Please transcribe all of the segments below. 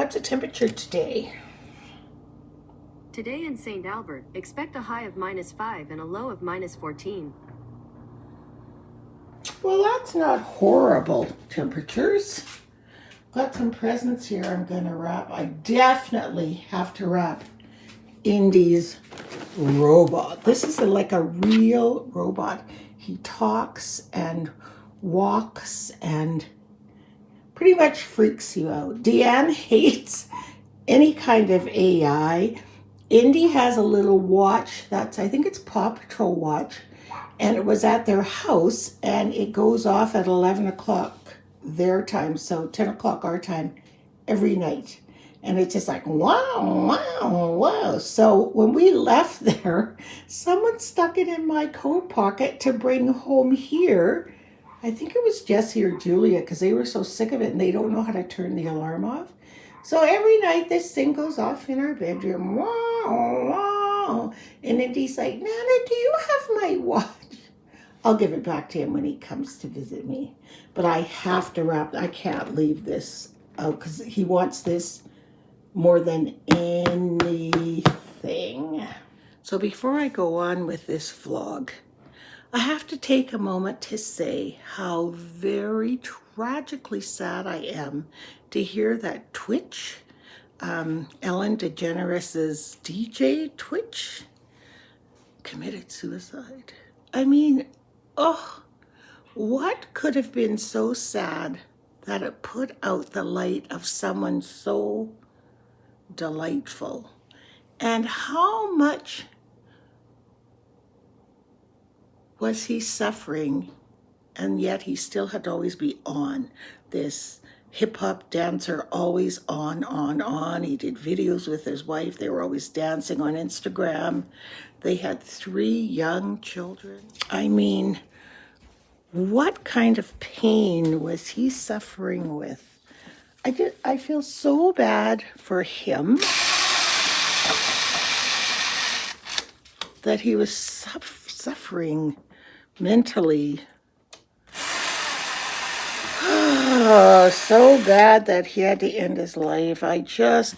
what's the temperature today? Today in St. Albert, expect a high of -5 and a low of -14. Well, that's not horrible temperatures. Got some presents here I'm going to wrap. I definitely have to wrap Indy's robot. This is like a real robot. He talks and walks and pretty much freaks you out. Deanne hates any kind of AI. Indy has a little watch that's, I think it's Paw Patrol watch, and it was at their house, and it goes off at 11 o'clock their time, so 10 o'clock our time every night. And it's just like, wow, wow, wow. So when we left there, someone stuck it in my coat pocket to bring home here. I think it was Jesse or Julia, because they were so sick of it and they don't know how to turn the alarm off. So every night this thing goes off in our bedroom. Wow, wow. And Indy's like, Nana, do you have my watch? I'll give it back to him when he comes to visit me. But I have to wrap, I can't leave this out because he wants this more than anything. So before I go on with this vlog, I have to take a moment to say how very tragically sad I am to hear that Twitch, Ellen DeGeneres' DJ Twitch, committed suicide. I mean, oh, what could have been so sad that it put out the light of someone so delightful? And how much was he suffering, and yet he still had to always be on. This hip-hop dancer, always on. He did videos with his wife. They were always dancing on Instagram. They had 3 young children. I mean, what kind of pain was he suffering with? I feel so bad for him that he was suffering mentally. Oh, so bad that he had to end his life. I just,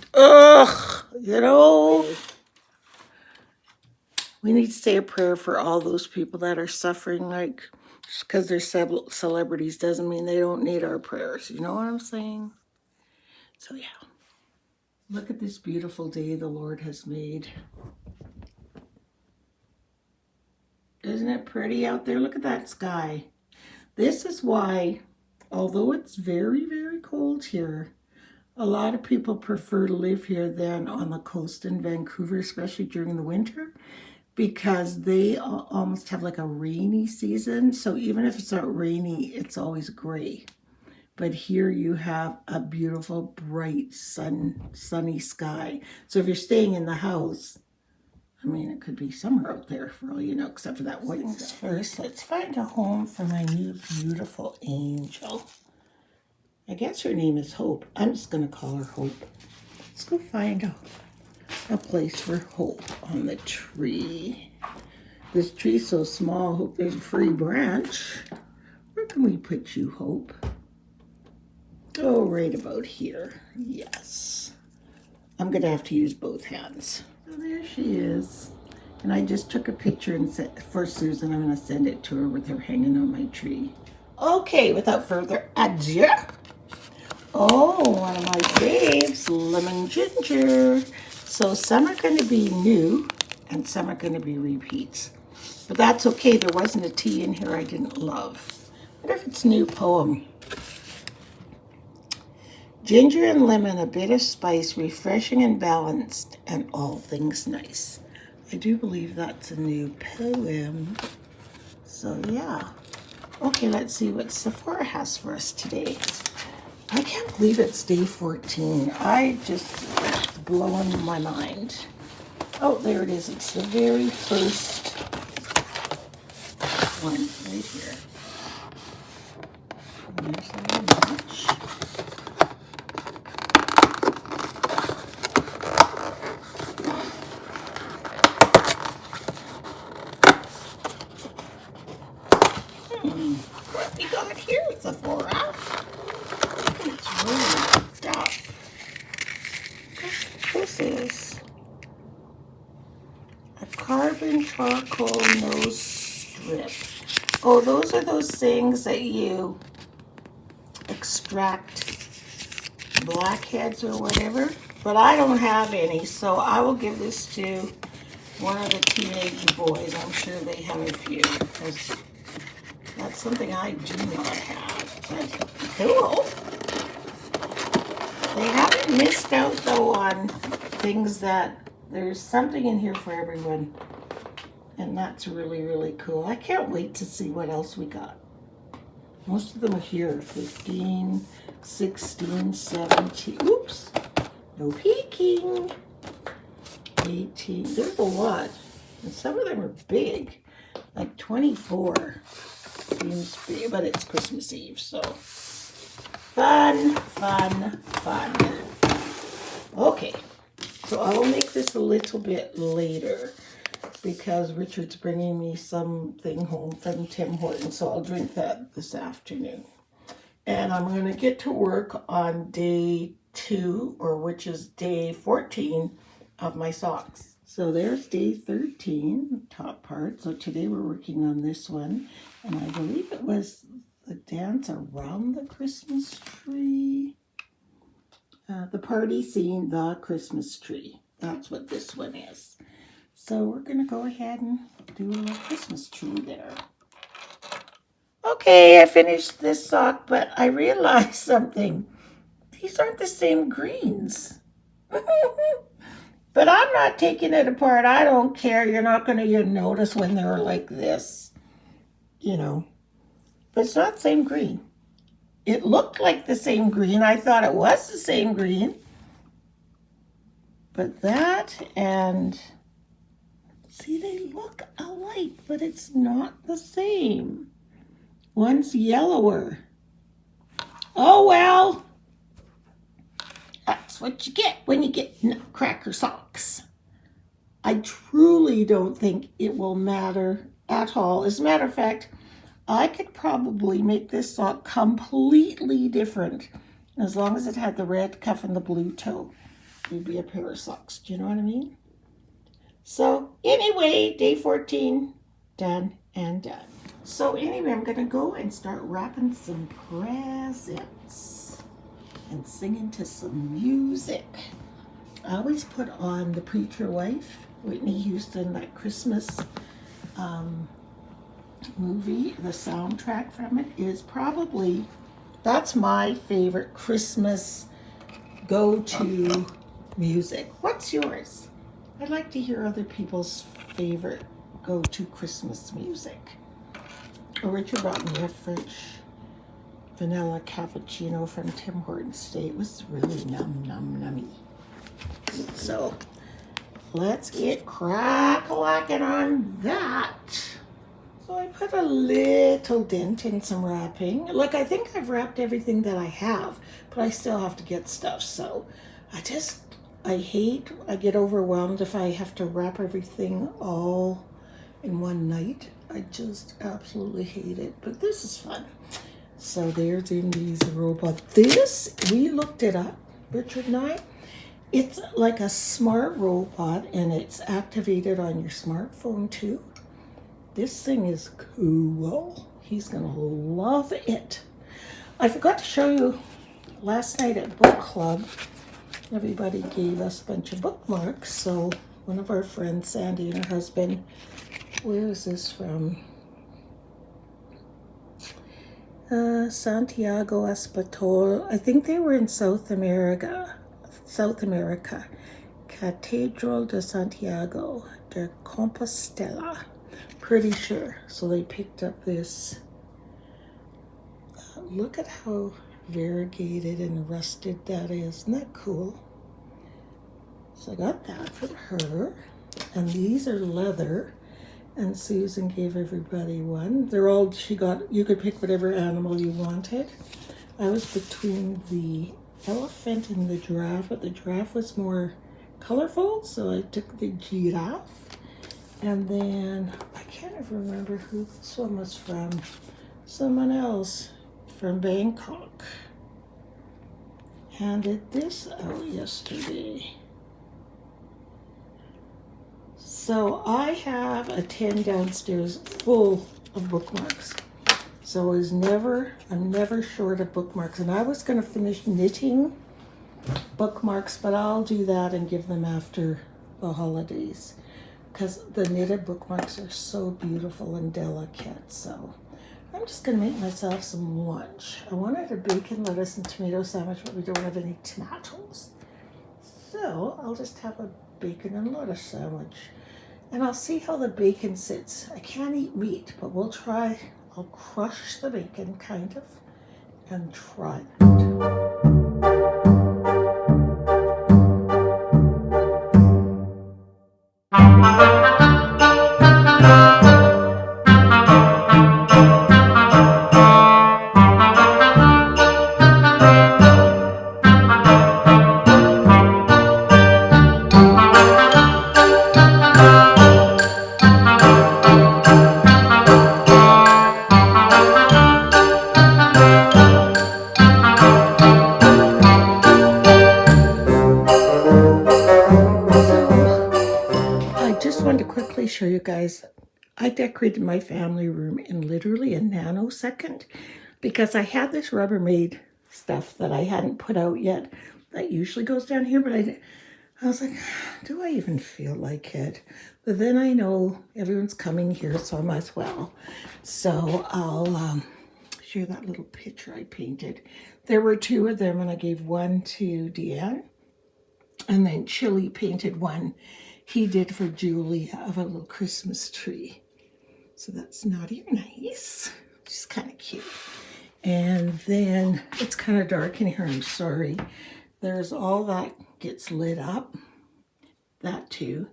we need to say a prayer for all those people that are suffering. Like, just because they're celebrities doesn't mean they don't need our prayers. You know what I'm saying? So yeah, look at this beautiful day the Lord has made. Isn't it pretty out there? Look at that sky. This is why, although it's very, very cold here, a lot of people prefer to live here than on the coast in Vancouver, especially during the winter, because they almost have like a rainy season. So even if it's not rainy, it's always gray. But here you have a beautiful, bright, sunny sky. So if you're staying in the house, I mean, it could be summer out there for all you know, except for that white stuff. First, let's find a home for my new beautiful angel. I guess her name is Hope. I'm just going to call her Hope. Let's go find a place for Hope on the tree. This tree's so small, Hope there's a free branch. Where can we put you, Hope? Oh, right about here. Yes. I'm going to have to use both hands. So there she is. And I just took a picture and sent for Susan. I'm going to send it to her with her hanging on my tree. Okay, without further ado. Oh, one of my faves, lemon ginger. So some are going to be new and some are going to be repeats. But that's okay. There wasn't a tea in here I didn't love. What if it's new poem? Ginger and lemon, a bit of spice, refreshing and balanced, and all things nice. I do believe that's a new poem. So yeah. Okay, let's see what Sephora has for us today. I can't believe it's day 14. It's blowing my mind. Oh, there it is. It's the very first one right here. There's that much. What we got here, Sephora? It's really tough. carbon charcoal nose strip. Oh, those are those things that you extract blackheads or whatever. But I don't have any, so I will give this to one of the teenage boys. I'm sure they have a few, because that's something I do not have. But cool. They haven't missed out, though, on things that there's something in here for everyone. And that's really, really cool. I can't wait to see what else we got. Most of them are here. 15, 16, 17. Oops. No peeking. 18. There's a lot. And some of them are big. Like 24. Seems big, but it's Christmas Eve, so. Fun, fun, fun. Okay. So I will make this a little bit later, because Richard's bringing me something home from Tim Hortons, so I'll drink that this afternoon. And I'm going to get to work on day 2, or which is day 14 of my socks. So there's day 13, top part. So today we're working on this one. And I believe it was the dance around the Christmas tree. The party scene, the Christmas tree. That's what this one is. So we're going to go ahead and do a Christmas tree there. Okay, I finished this sock, but I realized something. These aren't the same greens. But I'm not taking it apart. I don't care. You're not going to notice when they're like this. You know. But it's not the same green. It looked like the same green. I thought it was the same green. But that and... See, they look alike, but it's not the same. One's yellower. Oh, well. That's what you get when you get nutcracker socks. I truly don't think it will matter at all. As a matter of fact, I could probably make this sock completely different. As long as it had the red cuff and the blue toe, it'd be a pair of socks. Do you know what I mean? So anyway, day 14, done and done. So anyway, I'm going to go and start wrapping some presents and singing to some music. I always put on The Preacher Wife, Whitney Houston, that Christmas movie. The soundtrack from it is probably, that's my favorite Christmas go-to music. What's yours? I'd like to hear other people's favorite go-to Christmas music. Oh, Richard brought me a French vanilla cappuccino from Tim Hortons today. It was really nummy. So let's get crack-a-lacking on that. So I put a little dent in some wrapping. Look, I think I've wrapped everything that I have, but I still have to get stuff. So I get overwhelmed if I have to wrap everything all in one night. I just absolutely hate it, but this is fun. So there's Indy's robot. This, we looked it up, Richard and I. It's like a smart robot, and it's activated on your smartphone too. This thing is cool. He's gonna love it. I forgot to show you last night at book club. Everybody gave us a bunch of bookmarks. So one of our friends, Sandy and her husband, where is this from? Santiago Espatol. I think they were in South America. Catedral de Santiago de Compostela. Pretty sure. So they picked up this. Look at how variegated and rusted that is. Isn't that cool? So I got that from her. And these are leather. And Susan gave everybody one. You could pick whatever animal you wanted. I was between the elephant and the giraffe, but the giraffe was more colorful, so I took the giraffe. And then, I can't even remember who this one was from. Someone else from Bangkok handed this out yesterday. So I have a 10 downstairs full of bookmarks. So I'm never short of bookmarks. And I was going to finish knitting bookmarks, but I'll do that and give them after the holidays, because the knitted bookmarks are so beautiful and delicate. So I'm just going to make myself some lunch. I wanted a bacon, lettuce, and tomato sandwich, but we don't have any tomatoes. So I'll just have a bacon and lettuce sandwich. And I'll see how the bacon sits. I can't eat meat, but we'll try. I'll crush the bacon, kind of, and try it. Show you guys, I decorated my family room in literally a nanosecond because I had this Rubbermaid stuff that I hadn't put out yet that usually goes down here, but I was like, do I even feel like it? But then I know everyone's coming here, so I might as well. So I'll show you that little picture I painted. There were 2 of them, and I gave one to Deanne, and then Chili painted one he did for Julie of a little Christmas tree. So that's naughty or nice. Just kind of cute. And then it's kind of dark in here, I'm sorry. There's all that gets lit up. That too.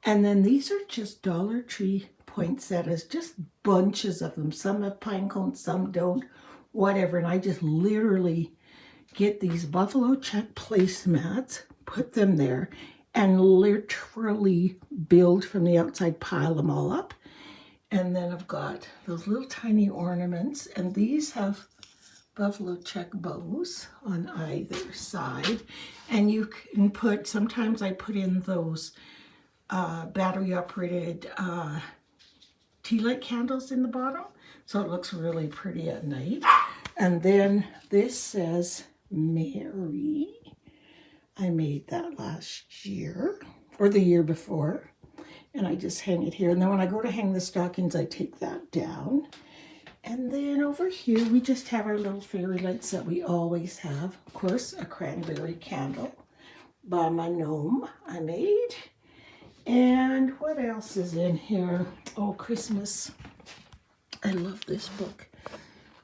And then these are just Dollar Tree poinsettias, just bunches of them. Some have pine cones, some don't, whatever. And I just literally get these buffalo check placemats, put them there, and literally build from the outside, pile them all up. And then I've got those little tiny ornaments, and these have buffalo check bows on either side. And you can put, sometimes I put in those battery operated tea light candles in the bottom, so it looks really pretty at night. And then this says Mary. I made that last year or the year before, and I just hang it here. And then when I go to hang the stockings, I take that down. And then over here, we just have our little fairy lights that we always have. Of course, a cranberry candle by my gnome I made. And what else is in here? Oh, Christmas. I love this book.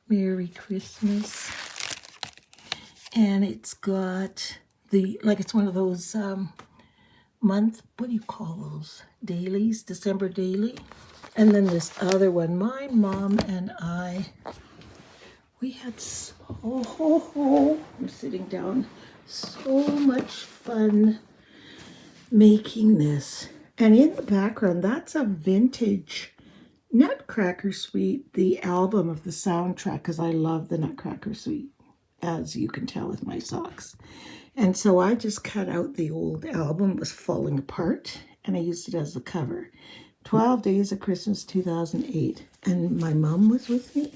Merry Christmas. And it's got it's one of those what do you call those? Dailies, December daily. And then this other one, my mom and I, we had I'm sitting down, so much fun making this. And in the background, that's a vintage Nutcracker Suite, the album of the soundtrack, because I love the Nutcracker Suite, as you can tell with my socks. And so I just cut out the old album. It was falling apart, and I used it as the cover. 12 Days of Christmas 2008. And my mom was with me.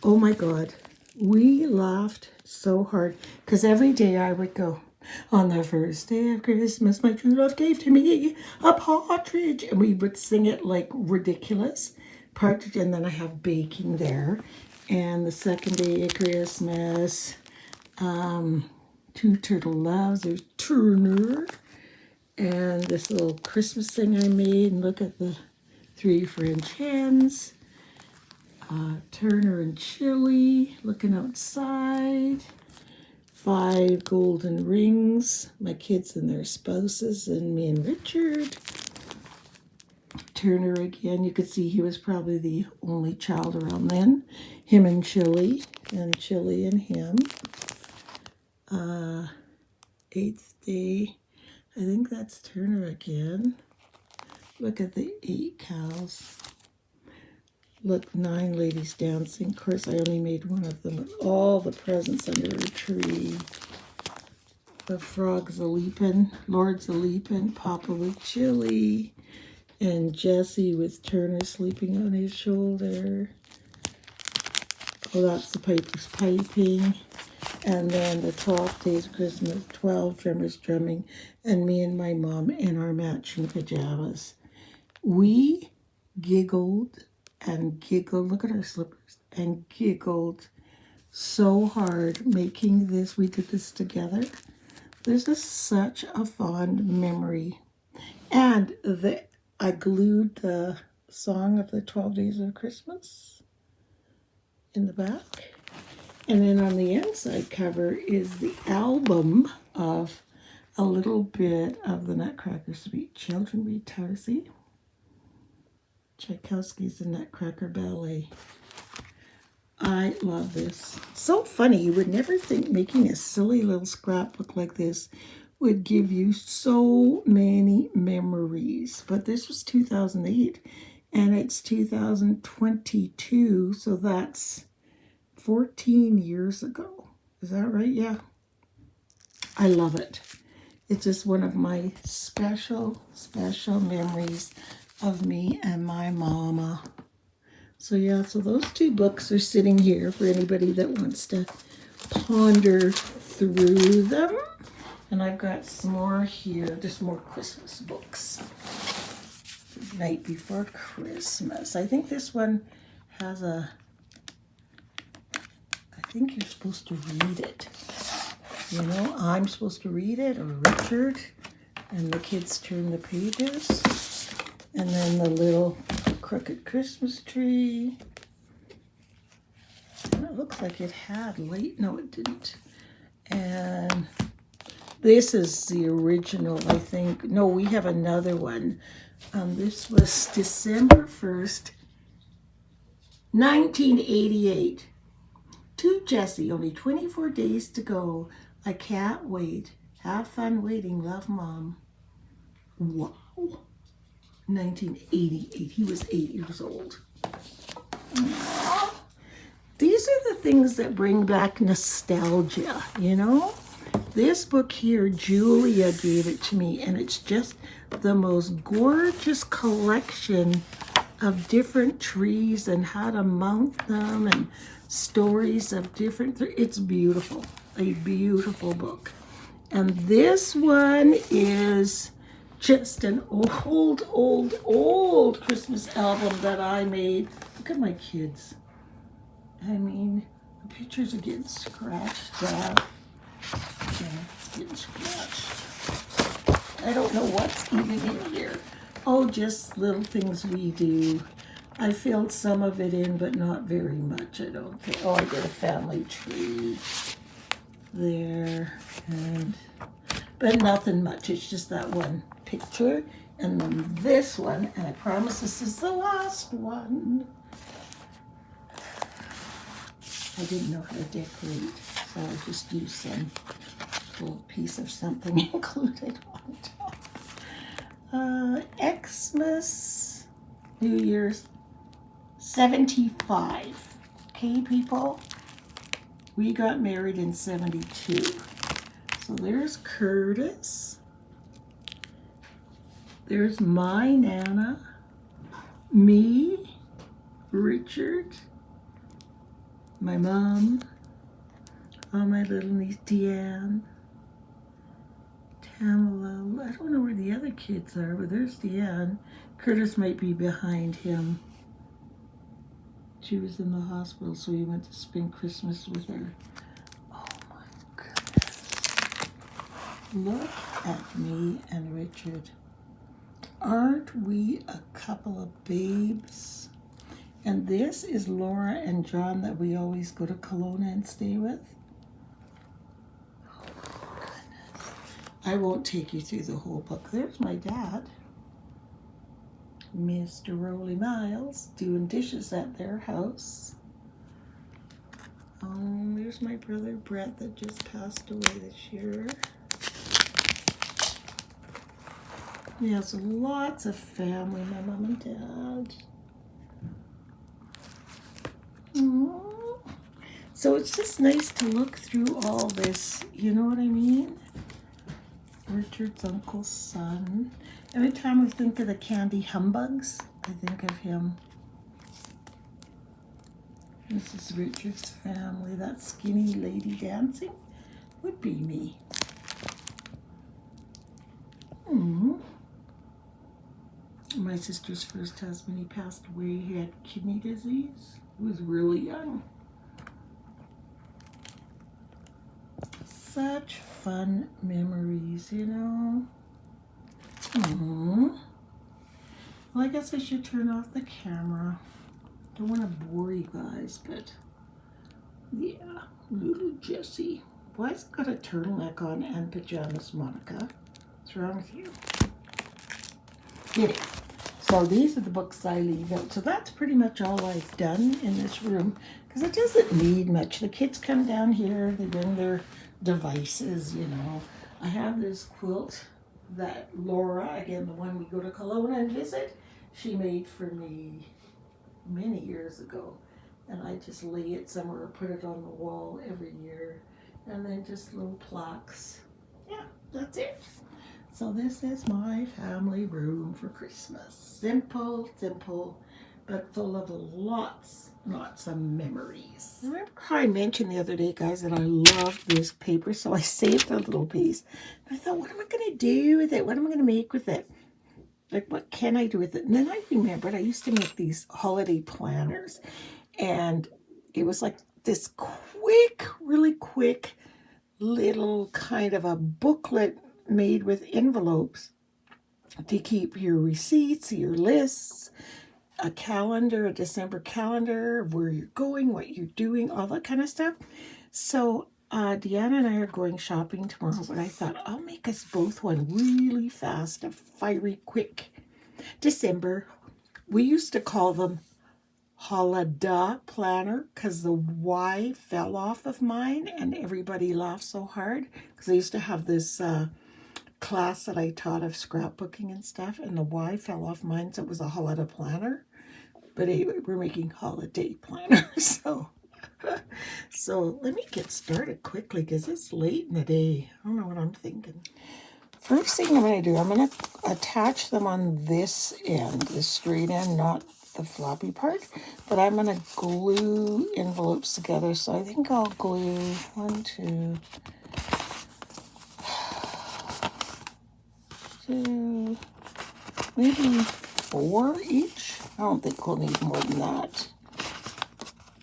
Oh my God. We laughed so hard, because every day I would go, on the first day of Christmas, my true love gave to me a partridge. And we would sing it like ridiculous. Partridge, and then I have baking there. And the second day of Christmas, Two Turtle Loves, there's Turner. And this little Christmas thing I made. And look at the 3 French hens. Turner and Chili, looking outside. 5 golden rings, my kids and their spouses, and me and Richard. Turner again, you could see he was probably the only child around then. Him and Chili and him. 8th day, I think that's Turner again. Look at the 8 cows. Look, 9 ladies dancing. Of course, I only made one of them with all the presents under her tree. The frogs a-leapin', Lord's a-leapin', Papa with chili, and Jesse with Turner sleeping on his shoulder. Oh, that's the pipers piping. And then the 12 days of Christmas, 12 drummers drumming, and me and my mom in our matching pajamas. We giggled and giggled. Look at our slippers. And giggled so hard making this. We did this together. This is such a fond memory. And I glued the song of the 12 days of Christmas in the back. And then on the inside cover is the album of a little bit of the Nutcracker Suite. Children read Tarsi. Tchaikovsky's The Nutcracker Ballet. I love this. So funny. You would never think making a silly little scrapbook like this would give you so many memories. But this was 2008 and it's 2022, so that's 14 years ago. Is that right? Yeah. I love it. It's just one of my special, special memories of me and my mama. So yeah, so those two books are sitting here for anybody that wants to ponder through them. And I've got some more here, just more Christmas books. The Night Before Christmas. I think this one has I think you're supposed to read it. You know, I'm supposed to read it, or Richard, and the kids turn the pages. And then the little crooked Christmas tree. And it looks like it had late. No, it didn't. And this is the original, I think. No, we have another one. This was December 1st, 1988. To Jesse, only 24 days to go. I can't wait. Have fun waiting. Love, Mom. Wow. 1988. He was 8 years old. Aww. These are the things that bring back nostalgia, you know? This book here, Julia gave it to me, and it's just the most gorgeous collection of different trees and how to mount them and stories of different, it's beautiful, a beautiful book. And this one is just an old Christmas album that I made. Look at my kids. I mean, the pictures are getting scratched out. Yeah, it's getting scratched. I don't know what's even in here. Oh, just little things we do. I filled some of it in, but not very much, I don't think. Oh, I did a family tree there, but nothing much. It's just that one picture, and then this one, and I promise this is the last one. I didn't know how to decorate, so I just used some little piece of something included on top. Xmas, New Year's, 75. Okay, people? We got married in 72. So there's Curtis. There's my Nana. Me, Richard, my mom, my little niece Deanne, Tamala. I don't know where the other kids are, but there's Deanne. Curtis might be behind him. She was in the hospital, so we went to spend Christmas with her. Oh my goodness. Look at me and Richard. Aren't we a couple of babes? And this is Laura and John that we always go to Kelowna and stay with. Oh my goodness. I won't take you through the whole book. There's my dad. Mr. Rowley Miles doing dishes at their house. There's my brother Brett that just passed away this year. He has lots of family, my mom and dad. Aww. So it's just nice to look through all this, you know what I mean? Richard's uncle's son. Every time I think of the Candy Humbugs, I think of him. This is Richard's family. That skinny lady dancing would be me. My sister's first husband, he passed away. He had kidney disease. He was really young. Such fun memories, you know. Well, I guess I should turn off the camera. Don't want to bore you guys, but yeah, little Jessie. Why has it got a turtleneck on and pajamas, Monica? What's wrong with you? Anyway, so these are the books I leave out. So that's pretty much all I've done in this room because it doesn't need much. The kids come down here, they bring their devices, you know. I have this quilt that Laura, again, the one we go to Kelowna and visit, she made for me many years ago. And I just lay it somewhere or put it on the wall every year. And then just little plaques. Yeah, that's it. So this is my family room for Christmas. Simple, simple, but full of lots of memories. Remember how I mentioned the other day, guys, that I love this paper? So I saved a little piece. And I thought, what am I going to do with it? What am I going to make with it? Like, what can I do with it? And then I remembered I used to make these holiday planners. And it was like this quick, really quick little kind of a booklet made with envelopes to keep your receipts, your lists, a calendar, a December calendar, where you're going, what you're doing, all that kind of stuff. So Deanna and I are going shopping tomorrow, but I thought I'll make us both one really fast, a fiery, quick December. We used to call them holiday planner because the Y fell off of mine and everybody laughed so hard because I used to have this class that I taught of scrapbooking and stuff, and the Y fell off mine, so it was a holiday planner. But anyway, we're making holiday planner. So let me get started quickly because it's late in the day. I don't know what I'm thinking. First thing I'm going to do, I'm going to attach them on this end, the straight end, not the floppy part. But I'm going to glue envelopes together. So I think I'll glue 1, 2, 2, maybe 4 each. I don't think we'll need more than that.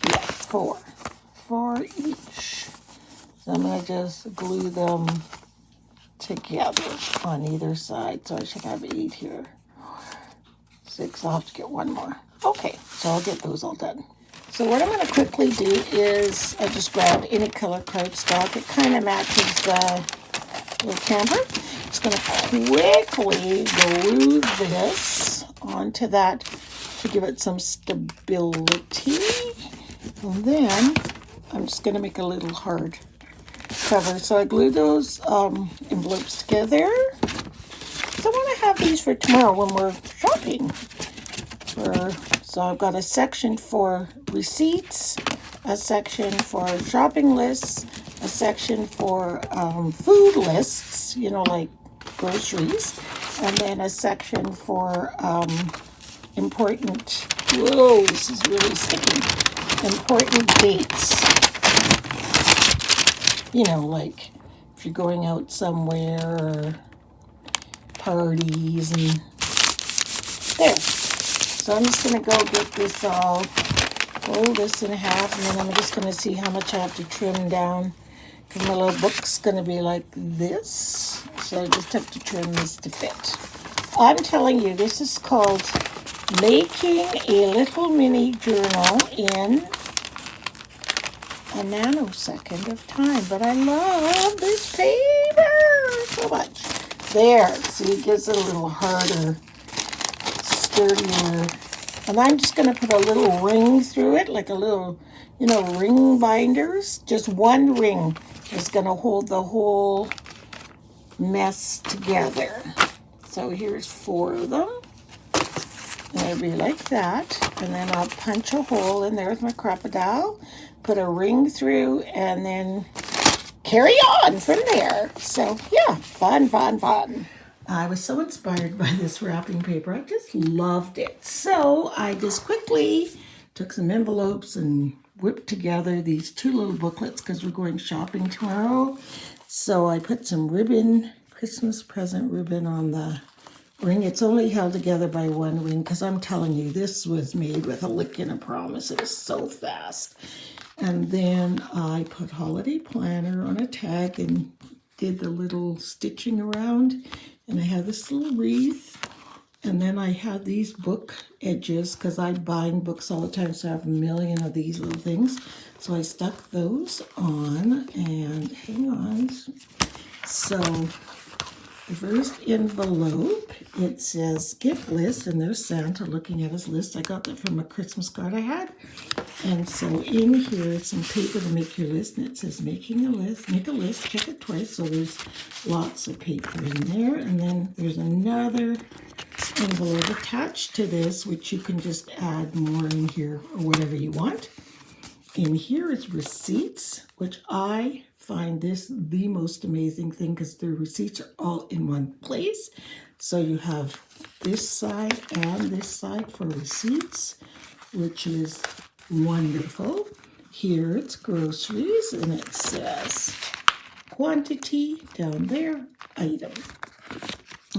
Yeah, 4. 4 each. So I'm going to just glue them together on either side. So I should have 8 here. 6, I'll have to get 1 more. Okay, so I'll get those all done. So what I'm going to quickly do is I just grabbed any color cardstock. It kind of matches the little camper. Just going to quickly glue this onto that to give it some stability. And then I'm just going to make a little hard cover. So I glued those envelopes together. So I want to have these for tomorrow when we're shopping. So I've got a section for receipts, a section for shopping lists, a section for food lists, you know, like groceries, and then a section for important, whoa, this is really sticky, important dates. You know, like if you're going out somewhere or parties and there. So I'm just going to go get this all, fold this in half, and then I'm just going to see how much I have to trim down because my little book's going to be like this. So I just have to trim this to fit. I'm telling you, this is called Making a Little Mini Journal in a nanosecond of time. But I love this paper so much. There, see, it gives it a little harder, sturdier. And I'm just going to put a little ring through it, like a little, you know, ring binders. Just one ring is going to hold the whole mess together. So here's 4 of them. And it'll be like that. And then I'll punch a hole in there with my crocodile, put a ring through, and then carry on from there. So yeah, fun. I was so inspired by this wrapping paper. I just loved it. So I just quickly took some envelopes and whipped together these 2 little booklets because we're going shopping tomorrow. So I put some ribbon, Christmas present ribbon on the ring. It's only held together by 1 ring because I'm telling you, this was made with a lick and a promise. It was so fast. And then I put holiday planner on a tag and did the little stitching around. And I had this little wreath. And then I had these book edges because I bind books all the time, so I have a million of these little things. So I stuck those on, and hang on. So the first envelope, it says gift list, and there's Santa looking at his list. I got that from a Christmas card I had. And so in here, it's some paper to make your list, and it says making a list, make a list, check it twice. So there's lots of paper in there. And then there's another envelope attached to this, which you can just add more in here or whatever you want. In here is receipts, which I find this the most amazing thing because the receipts are all in one place. So you have this side and this side for receipts, which is wonderful. Here it's groceries, and it says quantity down there, item.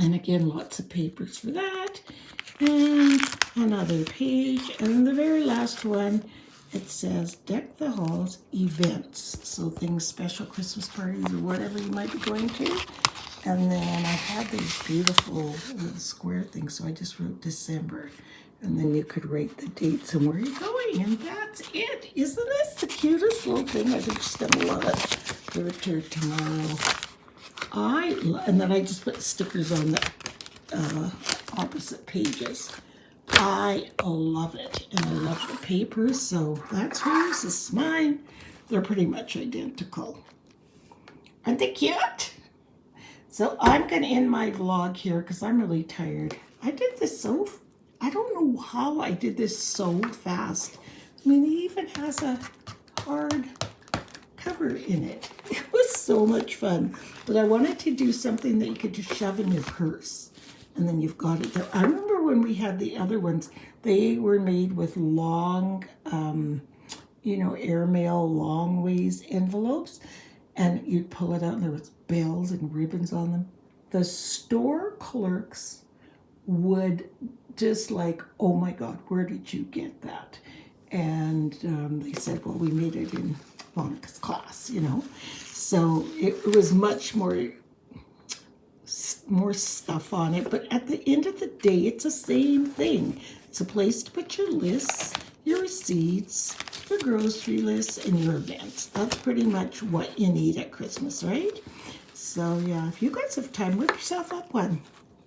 And again, lots of papers for that. And another page. And the very last one, it says deck the halls events. So things, special Christmas parties or whatever you might be going to. And then I had these beautiful little square things. So I just wrote December. And then you could write the dates and where you're going. And that's it. Isn't this the cutest little thing? I think she's going to love it. Give it to her tomorrow. And then I just put stickers on the opposite pages. I love it, and I love the papers, so that's hers, this is mine. They're pretty much identical. Aren't they cute? So I'm going to end my vlog here because I'm really tired. I did this I don't know how I did this so fast. I mean, it even has a hard cover in it. It was so much fun. But I wanted to do something that you could just shove in your purse. And then you've got it there. I remember when we had the other ones, they were made with long, airmail long ways envelopes. And you'd pull it out and there was bells and ribbons on them. The store clerks would just like, oh my God, where did you get that? And they said, well, we made it in Monica's class, So it was much more stuff on it, but at the end of the day, it's the same thing. It's a place to put your lists, your receipts, your grocery lists, and your events. That's pretty much what you need at Christmas, right? So yeah, if you guys have time, whip yourself up one.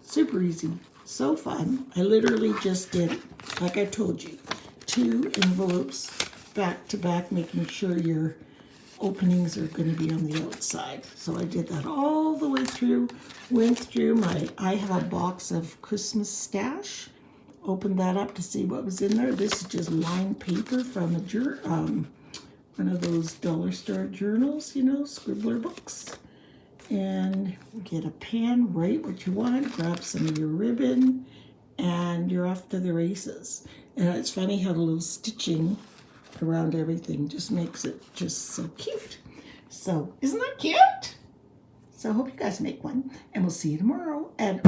Super easy, so fun. I literally just did, like I told you, 2 envelopes back to back, making sure your openings are going to be on the outside. So I did that all the way through, went through I have a box of Christmas stash, opened that up to see what was in there. This is just lined paper from one of those dollar store journals, scribbler books. And get a pen, write what you want, grab some of your ribbon, and you're off to the races. And it's funny how the little stitching around everything just makes it just so cute. So isn't that cute? So I hope you guys make one, and we'll see you tomorrow. And